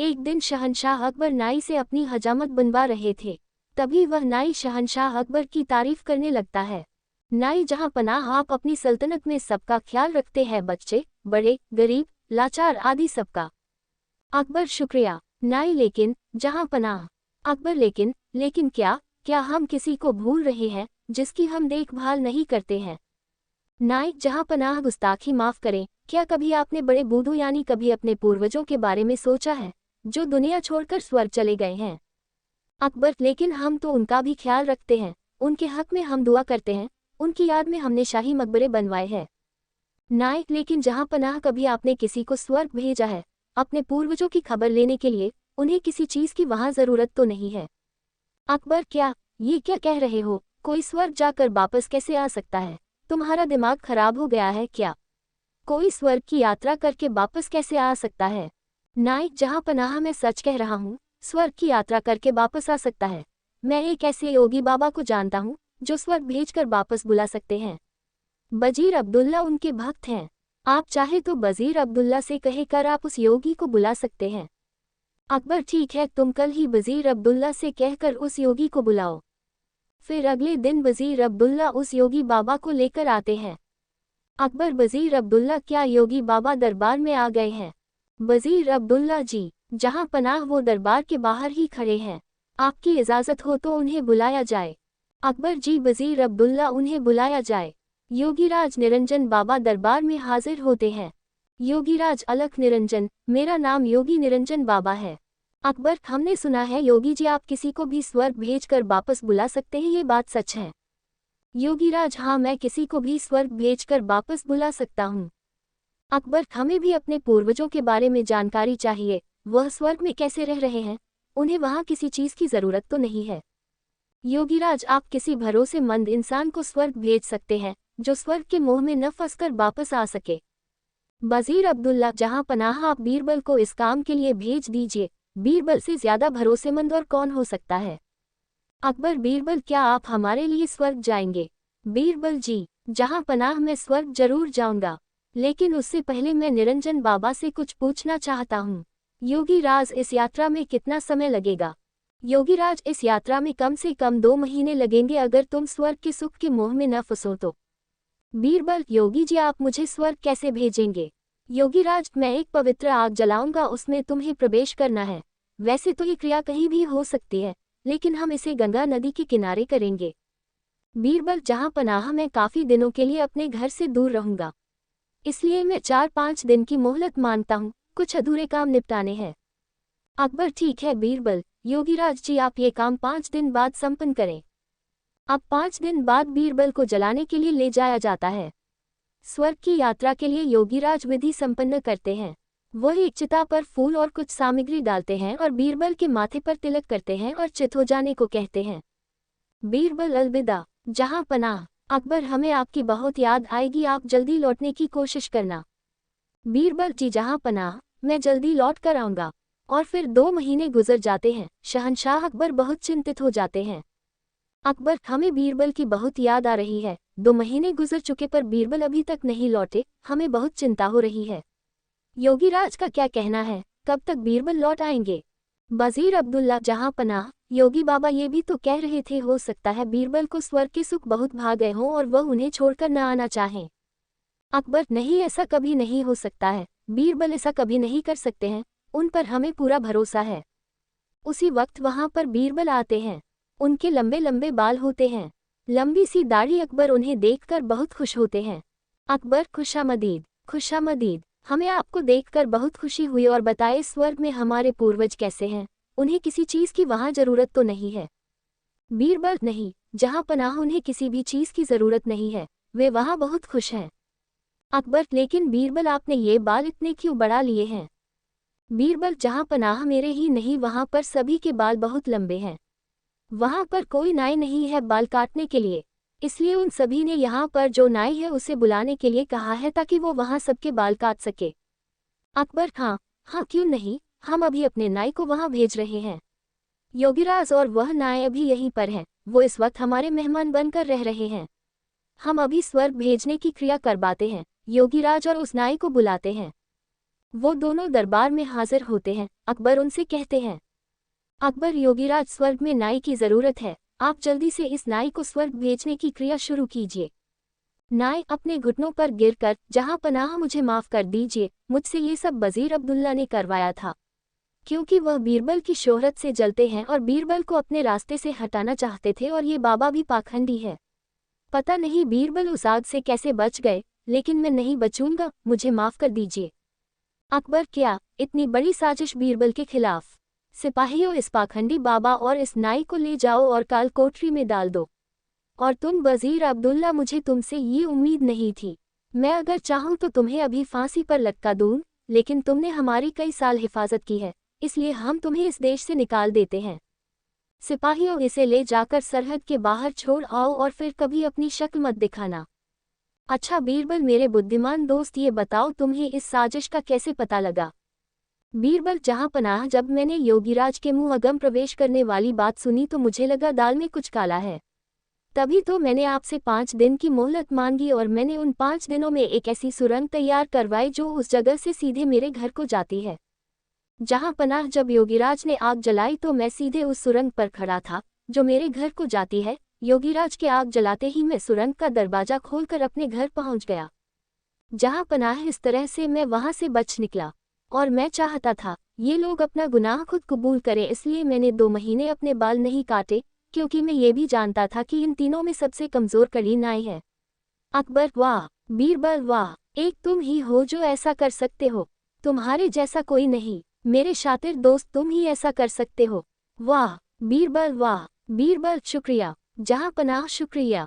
एक दिन शहंशाह अकबर नाई से अपनी हजामत बनवा रहे थे। तभी वह नाई शहंशाह अकबर की तारीफ करने लगता है। नाई जहां पनाह, आप अपनी सल्तनत में सबका ख्याल रखते हैं, बच्चे, बड़े, गरीब, लाचार आदि सबका। अकबर शुक्रिया। नाई लेकिन जहां पनाह। अकबर लेकिन क्या हम किसी को भूल रहे हैं जिसकी हम देखभाल नहीं करते हैं? नाई जहां पनाह, गुस्ताखी माफ करें, क्या कभी आपने बड़े बूढ़ों यानी कभी अपने पूर्वजों के बारे में सोचा है जो दुनिया छोड़कर स्वर्ग चले गए हैं? अकबर लेकिन हम तो उनका भी ख्याल रखते हैं, उनके हक में हम दुआ करते हैं, उनकी याद में हमने शाही मकबरे बनवाए हैं। नाई लेकिन जहां पनाह, कभी आपने किसी को स्वर्ग भेजा है अपने पूर्वजों की खबर लेने के लिए? उन्हें किसी चीज की वहां जरूरत तो नहीं है। अकबर ये क्या कह रहे हो? कोई स्वर्ग जाकर वापस कैसे आ सकता है? तुम्हारा दिमाग खराब हो गया है क्या? कोई स्वर्ग की यात्रा करके वापस कैसे आ सकता है? नाई जहां पनाह, मैं सच कह रहा हूँ, स्वर्ग की यात्रा करके वापस आ सकता है। मैं एक ऐसे योगी बाबा को जानता हूँ जो स्वर्ग भेजकर वापस बुला सकते हैं। वजीर अब्दुल्ला उनके भक्त हैं। आप चाहे तो वजीर अब्दुल्ला से कहकर आप उस योगी को बुला सकते हैं। अकबर ठीक है, तुम कल ही वजीर अब्दुल्ला से कहकर उस योगी को बुलाओ। फिर अगले दिन वजीर अब्दुल्ला उस योगी बाबा को लेकर आते हैं। अकबर वजीर अब्दुल्ला, क्या योगी बाबा दरबार में आ गए हैं? वजीर अब्दुल्ला जी जहां पनाह, वो दरबार के बाहर ही खड़े हैं, आपकी इजाज़त हो तो उन्हें बुलाया जाए। अकबर जी वजीर अब्दुल्ला, उन्हें बुलाया जाए। योगीराज निरंजन बाबा दरबार में हाजिर होते हैं। योगीराज अलख निरंजन, मेरा नाम योगी निरंजन बाबा है। अकबर, हमने सुना है योगी जी आप किसी को भी स्वर्ग भेजकर वापस बुला सकते हैं, ये बात सच है? योगीराज हाँ, मैं किसी को भी स्वर्ग भेजकर वापस बुला सकता हूँ। अकबर, हमें भी अपने पूर्वजों के बारे में जानकारी चाहिए, वह स्वर्ग में कैसे रह रहे हैं? उन्हें वहाँ किसी चीज की जरूरत तो नहीं है। योगीराज, आप किसी भरोसेमंद इंसान को स्वर्ग भेज सकते हैं जो स्वर्ग के मोह में न फंसकर वापस आ सके। वजीर अब्दुल्ला, जहां पनाह, आप बीरबल को इस काम के लिए भेज दीजिए। बीरबल से ज्यादा भरोसेमंद और कौन हो सकता है? अकबर, बीरबल, क्या आप हमारे लिए स्वर्ग जाएंगे? बीरबल जी जहां पनाह, मैं स्वर्ग जरूर जाऊंगा, लेकिन उससे पहले मैं निरंजन बाबा से कुछ पूछना चाहता हूँ। योगीराज, इस यात्रा में कितना समय लगेगा? योगीराज, इस यात्रा में कम से कम 2 महीने लगेंगे अगर तुम स्वर्ग के सुख के मोह में न फंसो तो। बीरबल, योगी जी आप मुझे स्वर्ग कैसे भेजेंगे? योगीराज, मैं एक पवित्र आग जलाऊंगा, उसमें तुम्हें प्रवेश करना है। वैसे तो ये क्रिया कहीं भी हो सकती है, लेकिन हम इसे गंगा नदी के किनारे करेंगे। बीरबल, जहां पनाह, मैं काफी दिनों के लिए अपने घर से दूर रहूंगा, इसलिए मैं 4-5 दिन की मोहलत मांगता हूँ, कुछ अधूरे काम निपटाने हैं। अकबर, ठीक है बीरबल, योगीराज जी आप ये काम 5 दिन बाद संपन्न करें। अब 5 दिन बाद बीरबल को जलाने के लिए ले जाया जाता है। स्वर्ग की यात्रा के लिए योगीराज विधि संपन्न करते हैं। वह एक चिता पर फूल और कुछ सामग्री डालते हैं और बीरबल के माथे पर तिलक करते हैं और चित हो जाने को कहते हैं। बीरबल, अलविदा जहां पनाह। अकबर, हमें आपकी बहुत याद आएगी, आप जल्दी लौटने की कोशिश करना। बीरबल जी जहां पनाह, मैं जल्दी लौट कर आऊंगा। और फिर 2 महीने गुजर जाते हैं। शहंशाह अकबर बहुत चिंतित हो जाते हैं। अकबर, हमें बीरबल की बहुत याद आ रही है। 2 महीने गुजर चुके पर बीरबल अभी तक नहीं लौटे, हमें बहुत चिंता हो रही है। योगीराज का क्या कहना है, कब तक बीरबल लौट आएंगे? वजीर अब्दुल्ला, जहां पनाह, योगी बाबा ये भी तो कह रहे थे हो सकता है बीरबल को स्वर्ग के सुख बहुत भा गए हों और वह उन्हें छोड़कर न आना चाहें। अकबर, नहीं, ऐसा कभी नहीं हो सकता है। बीरबल ऐसा कभी नहीं कर सकते हैं, उन पर हमें पूरा भरोसा है। उसी वक्त वहां पर बीरबल आते हैं। उनके लंबे लंबे बाल होते हैं, लंबी सी दाढ़ी। अकबर उन्हें देखकर बहुत खुश होते हैं। अकबर, खुशामदीद खुशामदीद, हमें आपको देखकर बहुत खुशी हुई, और बताए स्वर्ग में हमारे पूर्वज कैसे हैं? उन्हें किसी चीज की वहां जरूरत तो नहीं है? बीरबल, नहीं, जहां पनाह, उन्हें किसी भी चीज की जरूरत नहीं है, वे वहां बहुत खुश हैं। अकबर, लेकिन बीरबल आपने ये बाल इतने क्यों बढ़ा लिए हैं? बीरबल, जहां पनाह, मेरे ही नहीं वहां पर सभी के बाल बहुत लंबे हैं। वहां पर कोई नाई नहीं है बाल काटने के लिए, इसलिए उन सभी ने यहाँ पर जो नाई है उसे बुलाने के लिए कहा है ताकि वो वहां सबके बाल काट सके। अकबर, हाँ हाँ, क्यों नहीं, हम अभी अपने नाई को वहां भेज रहे हैं। योगीराज, और वह नाई अभी यहीं पर है, वो इस वक्त हमारे मेहमान बनकर रह रहे हैं। हम अभी स्वर्ग भेजने की क्रिया करवाते हैं। योगीराज और उस नाई को बुलाते हैं। वो दोनों दरबार में हाजिर होते हैं। अकबर उनसे कहते हैं, अकबर योगीराज, स्वर्ग में नाई की जरूरत है, आप जल्दी से इस नाई को स्वर्ग भेजने की क्रिया शुरू कीजिए। नाई अपने घुटनों पर गिरकर, जहां पनाह, मुझे माफ कर दीजिए, मुझसे ये सब वजीर अब्दुल्ला ने करवाया था, क्योंकि वह बीरबल की शोहरत से जलते हैं और बीरबल को अपने रास्ते से हटाना चाहते थे, और ये बाबा भी पाखंडी है। पता नहीं बीरबल उस आग से कैसे बच गए, लेकिन मैं नहीं बचूंगा, मुझे माफ कर दीजिए। अकबर, क्या इतनी बड़ी साजिश बीरबल के खिलाफ? सिपाहियों, इस पाखंडी बाबा और इस नाई को ले जाओ और काल कोठरी में डाल दो। और तुम वजीर अब्दुल्ला, मुझे तुमसे ये उम्मीद नहीं थी। मैं अगर चाहूँ तो तुम्हें अभी फांसी पर लटका दूं, लेकिन तुमने हमारी कई साल हिफाजत की है, इसलिए हम तुम्हें इस देश से निकाल देते हैं। सिपाहियों, इसे ले जाकर सरहद के बाहर छोड़ आओ और फिर कभी अपनी शक्ल मत दिखाना। अच्छा बीरबल, मेरे बुद्धिमान दोस्त, ये बताओ तुम्हें इस साजिश का कैसे पता लगा? बीरबल जहां पनाह, जब मैंने योगीराज के मुंह अगम प्रवेश करने वाली बात सुनी तो मुझे लगा दाल में कुछ काला है। तभी तो मैंने आपसे 5 दिन की मोहलत मांगी और मैंने उन 5 दिनों में एक ऐसी सुरंग तैयार करवाई जो उस जगह से सीधे मेरे घर को जाती है। जहां पनाह, जब योगीराज ने आग जलाई तो मैं सीधे उस सुरंग पर खड़ा था जो मेरे घर को जाती है। योगीराज के आग जलाते ही मैं सुरंग का दरवाजा खोलकर अपने घर पहुंच गया। जहां पनाह, इस तरह से मैं वहां से बच निकला। और मैं चाहता था ये लोग अपना गुनाह खुद कबूल करें, इसलिए मैंने 2 महीने अपने बाल नहीं काटे, क्योंकि मैं ये भी जानता था कि इन तीनों में सबसे कमजोर कड़ी नाई है। अकबर, वाह! बीरबल, वाह! एक तुम ही हो जो ऐसा कर सकते हो, तुम्हारे जैसा कोई नहीं। मेरे शातिर दोस्त, तुम ही ऐसा कर सकते हो। वाह बीरबल, वाह बीरबल, शुक्रिया। जहां पनाह, शुक्रिया।